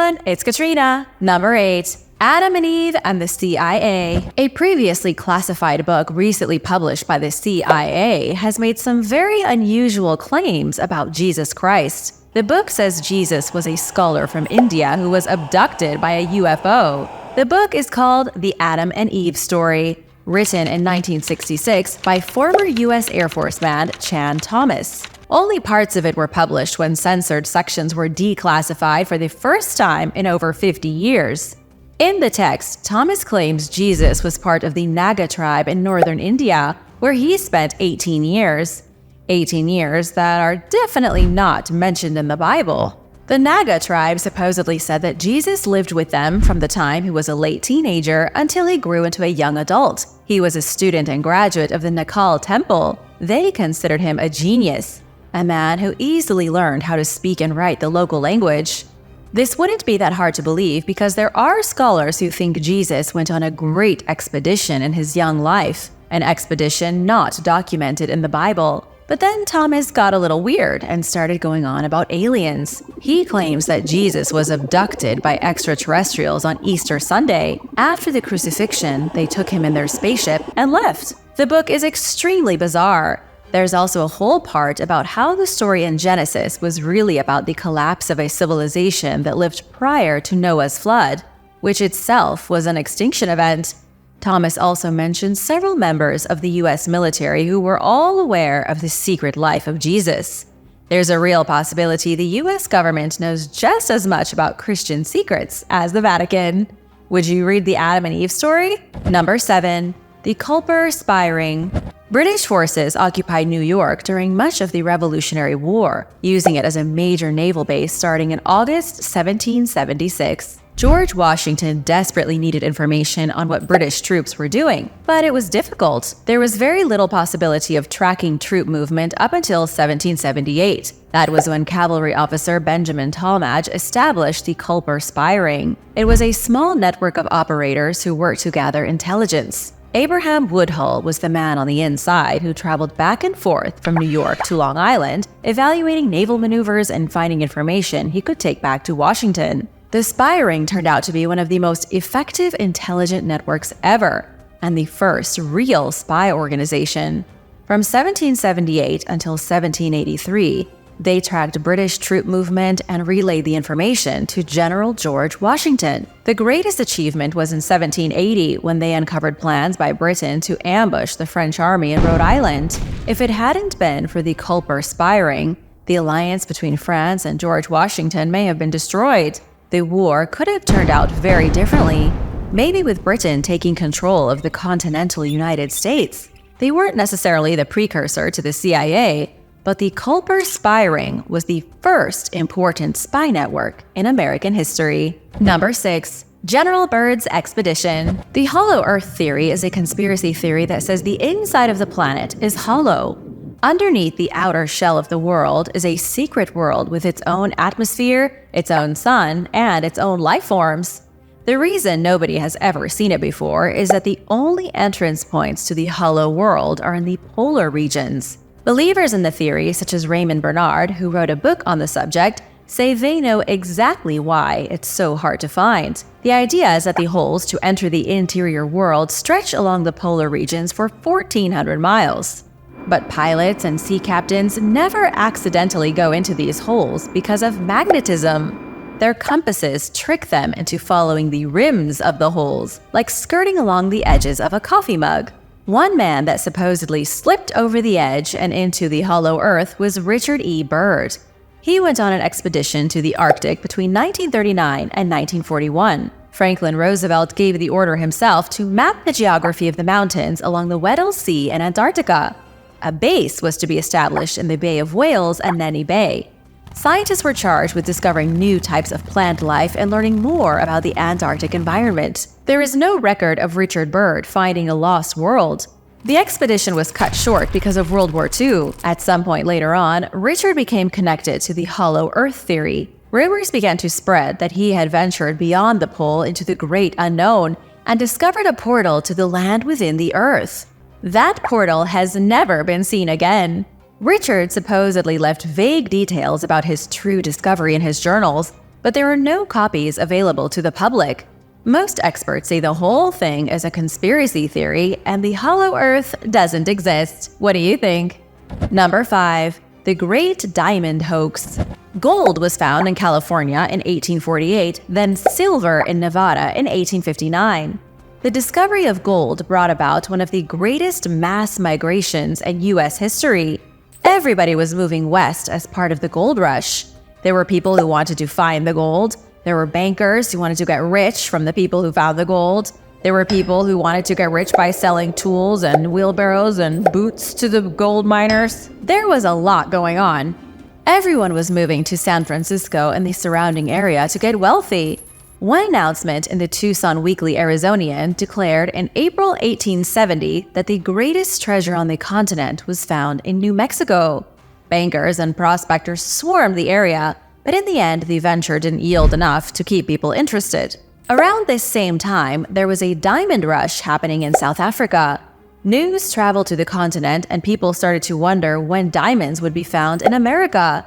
everyone, it's Katrina. Number 8. Adam and Eve and the CIA. A previously classified book recently published by the CIA has made some very unusual claims about Jesus Christ. The book says Jesus was a scholar from India who was abducted by a UFO. The book is called The Adam and Eve Story, written in 1966 by former U.S. Air Force man Chan Thomas. Only parts of it were published when censored sections were declassified for the first time in over 50 years. In the text, Thomas claims Jesus was part of the Naga tribe in northern India, where he spent 18 years. 18 years that are definitely not mentioned in the Bible. The Naga tribe supposedly said that Jesus lived with them from the time he was a late teenager until he grew into a young adult. He was a student and graduate of the Nakal Temple. They considered him a genius, a man who easily learned how to speak and write the local language. This wouldn't be that hard to believe because there are scholars who think Jesus went on a great expedition in his young life, an expedition not documented in the Bible. But then Thomas got a little weird and started going on about aliens. He claims that Jesus was abducted by extraterrestrials on Easter Sunday. After the crucifixion, they took him in their spaceship and left. The book is extremely bizarre. There's also a whole part about how the story in Genesis was really about the collapse of a civilization that lived prior to Noah's flood, which itself was an extinction event. Thomas also mentions several members of the U.S. military who were all aware of the secret life of Jesus. There's a real possibility the U.S. government knows just as much about Christian secrets as the Vatican. Would you read the Adam and Eve story? Number 7. The Culper Aspirant. British forces occupied New York during much of the Revolutionary War, using it as a major naval base starting in August 1776. George Washington desperately needed information on what British troops were doing, but it was difficult. There was very little possibility of tracking troop movement up until 1778. That was when cavalry officer Benjamin Talmadge established the Culper Aspirant. It was a small network of operators who worked to gather intelligence. Abraham Woodhull was the man on the inside who traveled back and forth from New York to Long Island, evaluating naval maneuvers and finding information he could take back to Washington. The Aspirant turned out to be one of the most effective intelligence networks ever, and the first real spy organization. From 1778 until 1783, they tracked British troop movement and relayed the information to General George Washington. The greatest achievement was in 1780 when they uncovered plans by Britain to ambush the French army in Rhode Island. If it hadn't been for the Culper Aspirant, the alliance between France and George Washington may have been destroyed. The war could have turned out very differently, maybe with Britain taking control of the continental United States. They weren't necessarily the precursor to the CIA, but the Culper Aspirant was the first important spy network in American history. Number 6. General Byrd's expedition. The hollow Earth theory is a conspiracy theory that says the inside of the planet is hollow. Underneath the outer shell of the world is a secret world with its own atmosphere, its own sun, and its own life forms. The reason nobody has ever seen it before is that the only entrance points to the hollow world are in the polar regions. Believers in the theory, such as Raymond Bernard, who wrote a book on the subject, say they know exactly why it's so hard to find. The idea is that the holes to enter the interior world stretch along the polar regions for 1,400 miles. But pilots and sea captains never accidentally go into these holes because of magnetism. Their compasses trick them into following the rims of the holes, like skirting along the edges of a coffee mug. One man that supposedly slipped over the edge and into the hollow earth was Richard E. Byrd. He went on an expedition to the Arctic between 1939 and 1941. Franklin Roosevelt gave the order himself to map the geography of the mountains along the Weddell Sea and Antarctica. A base was to be established in the Bay of Whales and Nenni Bay. Scientists were charged with discovering new types of plant life and learning more about the Antarctic environment. There is no record of Richard Byrd finding a lost world. The expedition was cut short because of World War II. At some point later on, Richard became connected to the hollow Earth theory. Rumors began to spread that he had ventured beyond the pole into the great unknown and discovered a portal to the land within the Earth. That portal has never been seen again. Richard supposedly left vague details about his true discovery in his journals, but there are no copies available to the public. Most experts say the whole thing is a conspiracy theory and the hollow earth doesn't exist. What do you think? Number 5. The Great Diamond Hoax. Gold was found in California in 1848, then silver in Nevada in 1859. The discovery of gold brought about one of the greatest mass migrations in U.S. history. Everybody was moving west as part of the gold rush. There were people who wanted to find the gold. There were bankers who wanted to get rich from the people who found the gold. There were people who wanted to get rich by selling tools and wheelbarrows and boots to the gold miners. There was a lot going on. Everyone was moving to San Francisco and the surrounding area to get wealthy. One announcement in the Tucson Weekly Arizonian declared in April 1870 that the greatest treasure on the continent was found in New Mexico. Bankers and prospectors swarmed the area, but in the end, the venture didn't yield enough to keep people interested. Around this same time, there was a diamond rush happening in South Africa. News traveled to the continent and people started to wonder when diamonds would be found in America.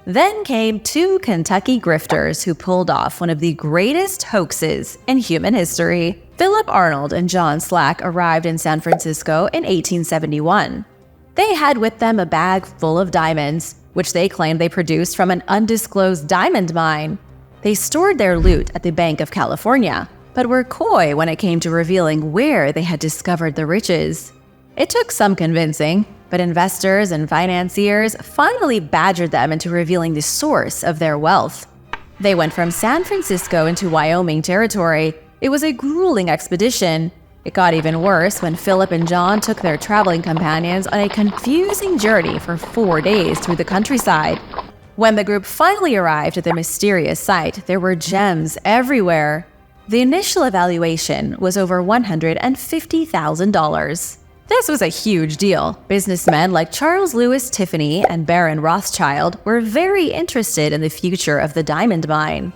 Then came 2 Kentucky grifters who pulled off one of the greatest hoaxes in human history. Philip Arnold and John Slack arrived in San Francisco in 1871. They had with them a bag full of diamonds, which they claimed they produced from an undisclosed diamond mine. They stored their loot at the Bank of California, but were coy when it came to revealing where they had discovered the riches. It took some convincing, but investors and financiers finally badgered them into revealing the source of their wealth. They went from San Francisco into Wyoming territory. It was a grueling expedition. It got even worse when Philip and John took their traveling companions on a confusing journey for 4 days through the countryside. When the group finally arrived at the mysterious site, there were gems everywhere. The initial evaluation was over $150,000. This was a huge deal. Businessmen like Charles Louis Tiffany and Baron Rothschild were very interested in the future of the diamond mine.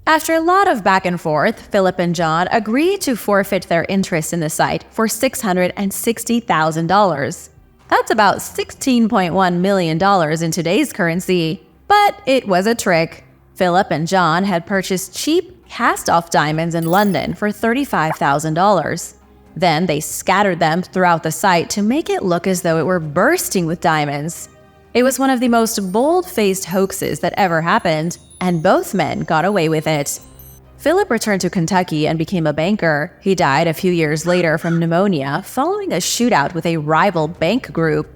After a lot of back and forth, Philip and John agreed to forfeit their interest in the site for $660,000. That's about $16.1 million in today's currency. But it was a trick. Philip and John had purchased cheap, cast-off diamonds in London for $35,000. Then they scattered them throughout the site to make it look as though it were bursting with diamonds. It was one of the most bold-faced hoaxes that ever happened, and both men got away with it. Philip returned to Kentucky and became a banker. He died a few years later from pneumonia following a shootout with a rival bank group.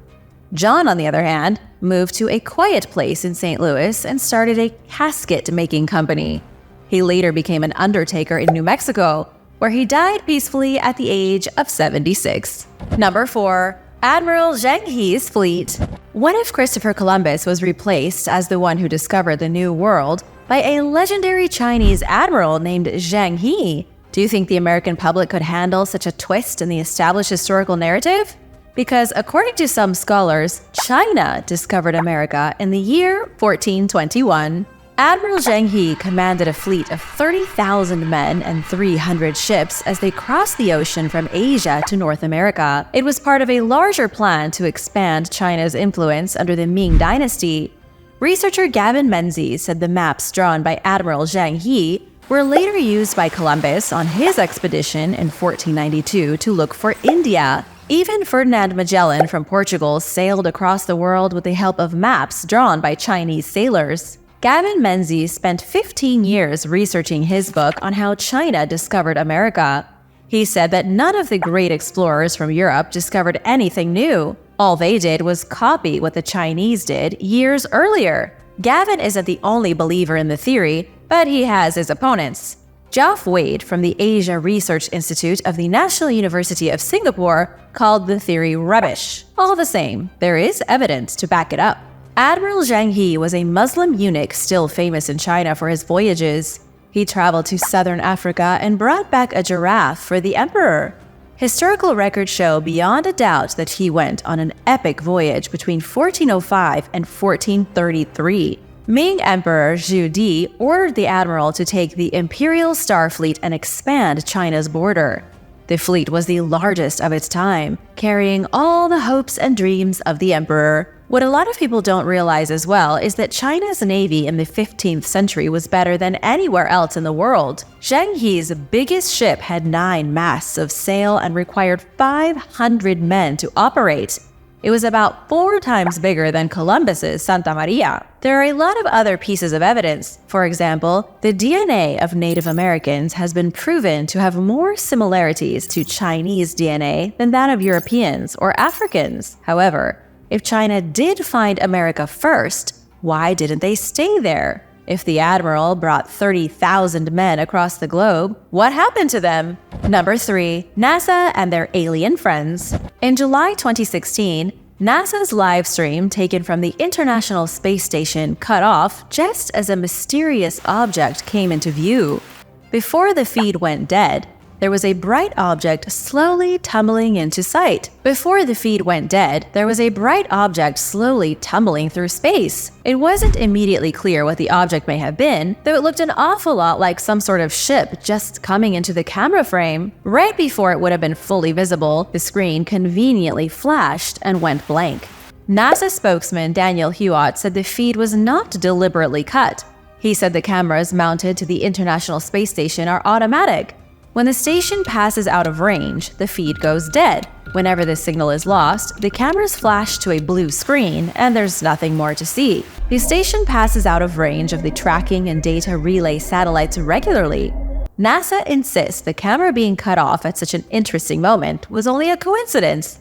John, on the other hand, moved to a quiet place in St. Louis and started a casket-making company. He later became an undertaker in New Mexico, where he died peacefully at the age of 76. Number 4. Admiral Zhang He's fleet. What if Christopher Columbus was replaced as the one who discovered the New World by a legendary Chinese admiral named Zhang He? Do you think the American public could handle such a twist in the established historical narrative? Because according to some scholars, China discovered America in the year 1421. Admiral Zhang He commanded a fleet of 30,000 men and 300 ships as they crossed the ocean from Asia to North America. It was part of a larger plan to expand China's influence under the Ming Dynasty. Researcher Gavin Menzies said the maps drawn by Admiral Zhang He were later used by Columbus on his expedition in 1492 to look for India. Even Ferdinand Magellan from Portugal sailed across the world with the help of maps drawn by Chinese sailors. Gavin Menzies spent 15 years researching his book on how China discovered America. He said that none of the great explorers from Europe discovered anything new. All they did was copy what the Chinese did years earlier. Gavin isn't the only believer in the theory, but he has his opponents. Geoff Wade from the Asia Research Institute of the National University of Singapore called the theory rubbish. All the same, there is evidence to back it up. Admiral Zhang He was a Muslim eunuch still famous in China for his voyages. He traveled to southern Africa and brought back a giraffe for the emperor. Historical records show beyond a doubt that he went on an epic voyage between 1405 and 1433. Ming Emperor Zhu Di ordered the admiral to take the Imperial Star Fleet and expand China's border. The fleet was the largest of its time, carrying all the hopes and dreams of the emperor. What a lot of people don't realize as well is that China's navy in the 15th century was better than anywhere else in the world. Zhang He's biggest ship had 9 masts of sail and required 500 men to operate. It was about 4 times bigger than Columbus's Santa Maria. There are a lot of other pieces of evidence. For example, the DNA of Native Americans has been proven to have more similarities to Chinese DNA than that of Europeans or Africans. However, if China did find America first, why didn't they stay there? If the Admiral brought 30,000 men across the globe, what happened to them? Number 3. NASA and their alien friends. In July 2016, NASA's live stream taken from the International Space Station cut off just as a mysterious object came into view. Before the feed went dead, there was a bright object slowly tumbling into sight. Before the feed went dead, there was a bright object slowly tumbling through space. It wasn't immediately clear what the object may have been, though it looked an awful lot like some sort of ship just coming into the camera frame. Right before it would have been fully visible, the screen conveniently flashed and went blank. NASA spokesman Daniel Hewitt said the feed was not deliberately cut. He said the cameras mounted to the International Space Station are automatic. When the station passes out of range, the feed goes dead. Whenever the signal is lost, the cameras flash to a blue screen and there's nothing more to see. The station passes out of range of the tracking and data relay satellites regularly. NASA insists the camera being cut off at such an interesting moment was only a coincidence.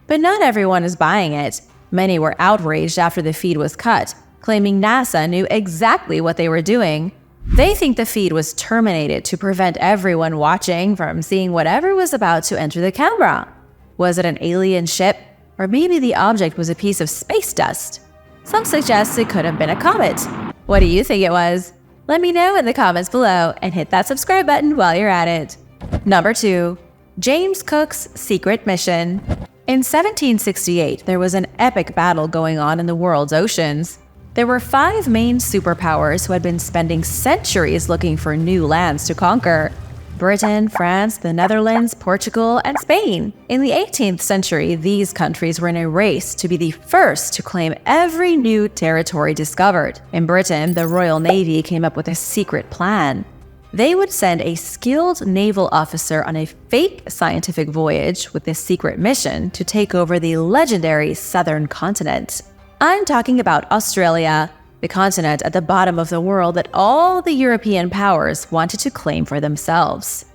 But not everyone is buying it. Many were outraged after the feed was cut, claiming NASA knew exactly what they were doing. They think the feed was terminated to prevent everyone watching from seeing whatever was about to enter the camera. Was it an alien ship? Or maybe the object was a piece of space dust? Some suggest it could have been a comet. What do you think it was? Let me know in the comments below and hit that subscribe button while you're at it. Number 2. James Cook's secret mission. In 1768, there was an epic battle going on in the world's oceans. There were 5 main superpowers who had been spending centuries looking for new lands to conquer: Britain, France, the Netherlands, Portugal, and Spain. In the 18th century, these countries were in a race to be the first to claim every new territory discovered. In Britain, the Royal Navy came up with a secret plan. They would send a skilled naval officer on a fake scientific voyage with this secret mission to take over the legendary southern continent. I'm talking about Australia, the continent at the bottom of the world that all the European powers wanted to claim for themselves.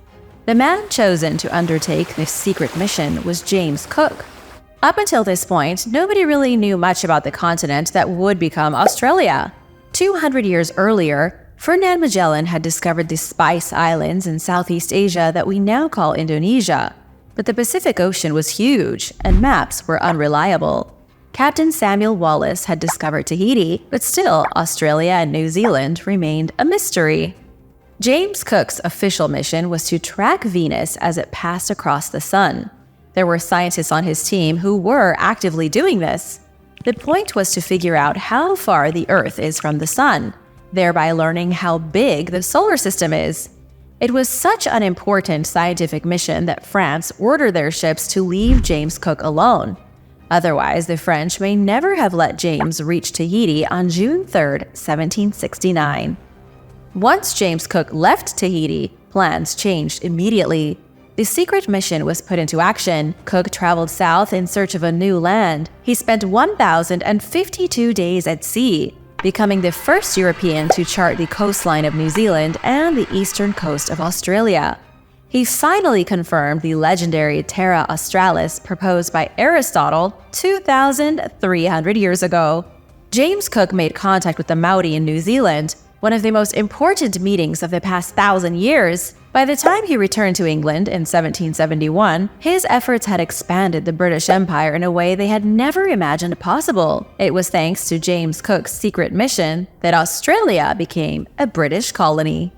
The man chosen to undertake this secret mission was James Cook. Up until this point, nobody really knew much about the continent that would become Australia. 200 years earlier, Ferdinand Magellan had discovered the Spice Islands in Southeast Asia that we now call Indonesia. But the Pacific Ocean was huge, and maps were unreliable. Captain Samuel Wallis had discovered Tahiti, but still Australia and New Zealand remained a mystery. James Cook's official mission was to track Venus as it passed across the sun. There were scientists on his team who were actively doing this. The point was to figure out how far the Earth is from the sun, thereby learning how big the solar system is. It was such an important scientific mission that France ordered their ships to leave James Cook alone. Otherwise, the French may never have let James reach Tahiti on June 3, 1769. Once James Cook left Tahiti, plans changed immediately. The secret mission was put into action. Cook traveled south in search of a new land. He spent 1,052 days at sea, becoming the first European to chart the coastline of New Zealand and the eastern coast of Australia. He finally confirmed the legendary Terra Australis proposed by Aristotle 2,300 years ago. James Cook made contact with the Maori in New Zealand, one of the most important meetings of the past 1,000 years. By the time he returned to England in 1771, his efforts had expanded the British Empire in a way they had never imagined possible. It was thanks to James Cook's secret mission that Australia became a British colony.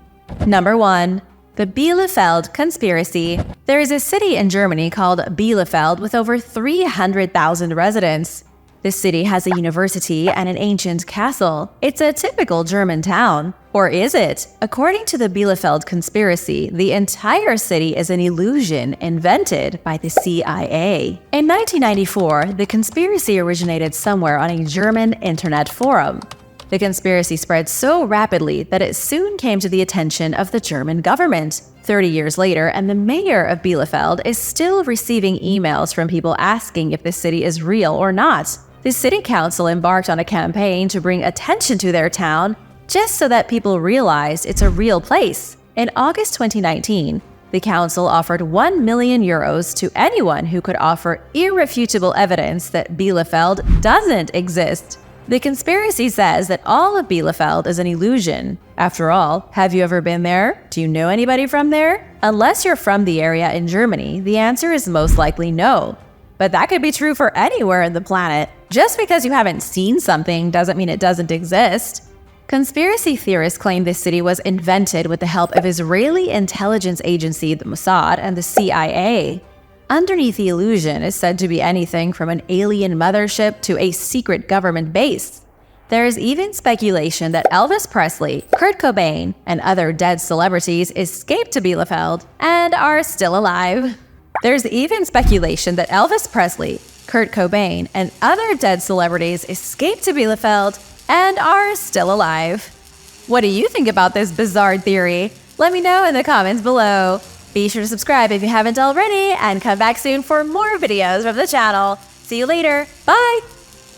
Number 1. The Bielefeld Conspiracy. There is a city in Germany called Bielefeld with over 300,000 residents. This city has a university and an ancient castle. It's a typical German town. Or is it? According to the Bielefeld Conspiracy, the entire city is an illusion invented by the CIA. In 1994, the conspiracy originated somewhere on a German internet forum. The conspiracy spread so rapidly that it soon came to the attention of the German government. 30 years later, and the mayor of Bielefeld is still receiving emails from people asking if the city is real or not. The city council embarked on a campaign to bring attention to their town just so that people realized it's a real place. In August 2019, the council offered 1 million euros to anyone who could offer irrefutable evidence that Bielefeld doesn't exist. The conspiracy says that all of Bielefeld is an illusion. After all, have you ever been there? Do you know anybody from there? Unless you're from the area in Germany, the answer is most likely no. But that could be true for anywhere on the planet. Just because you haven't seen something doesn't mean it doesn't exist. Conspiracy theorists claim this city was invented with the help of Israeli intelligence agency, the Mossad, and the CIA. Underneath the illusion is said to be anything from an alien mothership to a secret government base. There is even speculation that Elvis Presley, Kurt Cobain, and other dead celebrities escaped to Bielefeld and are still alive. There's even speculation that Elvis Presley, Kurt Cobain, and other dead celebrities escaped to Bielefeld and are still alive. What do you think about this bizarre theory? Let me know in the comments below. Be sure to subscribe if you haven't already, and come back soon for more videos from the channel. See you later. Bye!